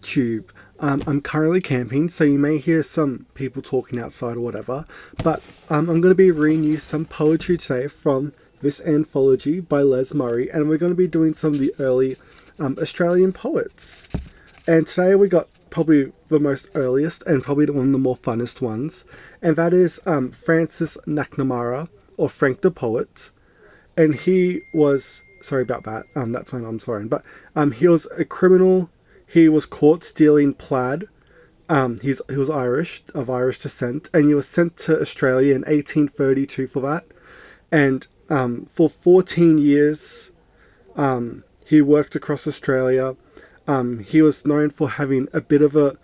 Tube. I'm currently camping, so you may hear some people talking outside or whatever. But I'm going to be reading you some poetry today from this anthology by Les Murray, and we're going to be doing some of the early Australian poets. And today we got probably the most earliest and probably one of the more funnest ones, and that is Francis MacNamara, or Frank the Poet. And he was, sorry about that. That's my mum swearing, but he was a criminal. He was caught stealing plaid. He was Irish, of Irish descent, and he was sent to Australia in 1832 for that. And for 14 years, he worked across Australia. He was known for having a bit of a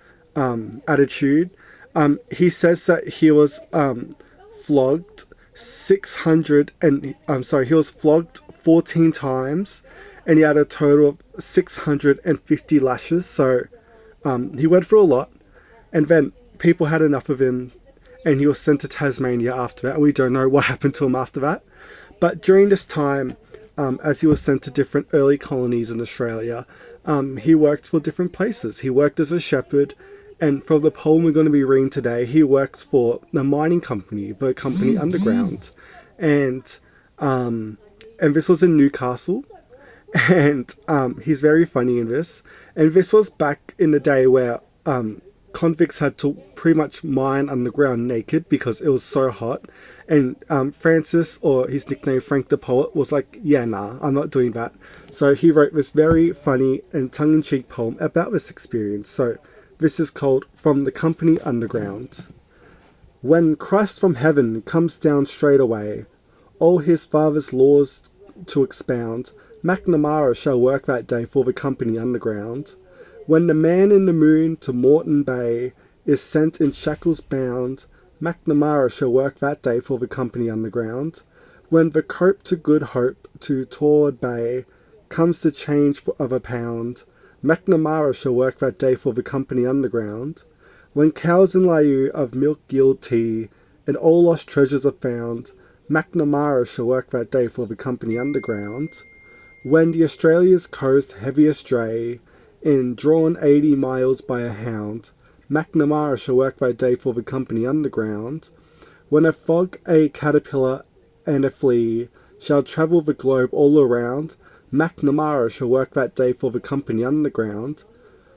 attitude. He says that he was flogged 600 and I'm sorry, he was flogged 14 times, and he had a total of 650 lashes. So he went through a lot, and then people had enough of him, and he was sent to Tasmania after that. And we don't know what happened to him after that. But during this time, as he was sent to different early colonies in Australia, he worked for different places. He worked as a shepherd, and for the poem we're going to be reading today, he works for the mining company, the company Underground, and and this was in Newcastle, and he's very funny in this. And this was back in the day where convicts had to pretty much mine underground naked because it was so hot. And Francis, or his nickname Frank the Poet, was like, yeah, nah, I'm not doing that. So he wrote this very funny and tongue-in-cheek poem about this experience. So this is called From the Company Underground. When Christ from heaven comes down straight away, all his father's laws to expound, MacNamara shall work that day for the company underground. When the man in the moon to Moreton Bay is sent in shackles bound, MacNamara shall work that day for the company underground. When the cope to Good Hope to Torwood Bay comes to change of a pound, MacNamara shall work that day for the company underground. When cows in Layou of milk yield tea, and all lost treasures are found, MacNamara shall work that day for the company underground. When the Australia's coast heavy astray, in drawn 80 miles by a hound, MacNamara shall work that day for the company underground. When a fog, a caterpillar, and a flea shall travel the globe all around, MacNamara shall work that day for the company underground.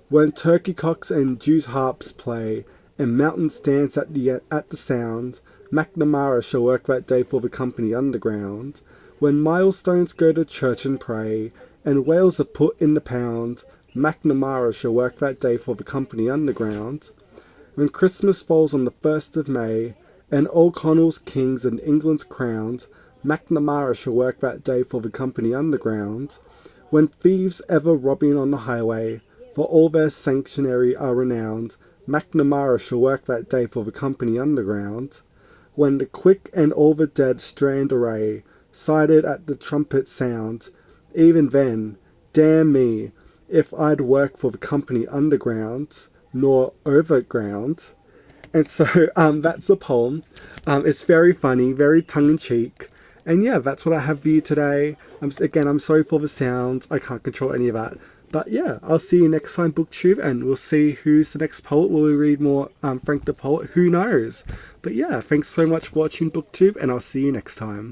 When turkey cocks and Jews harps play, and mountains dance at the sound, MacNamara shall work that day for the company underground. When milestones go to church and pray, and whales are put in the pound, MacNamara shall work that day for the company underground. When Christmas falls on the 1st of May, and O'Connell's kings and England's crowned, MacNamara shall work that day for the company underground. When thieves ever robbing on the highway, for all their sanctuary are renowned, MacNamara shall work that day for the company underground. When the quick and all the dead strand array, sighted at the trumpet sound, even then, damn me, if I'd work for the company underground, nor overground. And so that's the poem. It's very funny, very tongue-in-cheek. And yeah, that's what I have for you today. I'm sorry for the sound. I can't control any of that. But yeah, I'll see you next time, BookTube, and we'll see who's the next poet. Will we read more Frank the Poet? Who knows? But yeah, thanks so much for watching, BookTube, and I'll see you next time.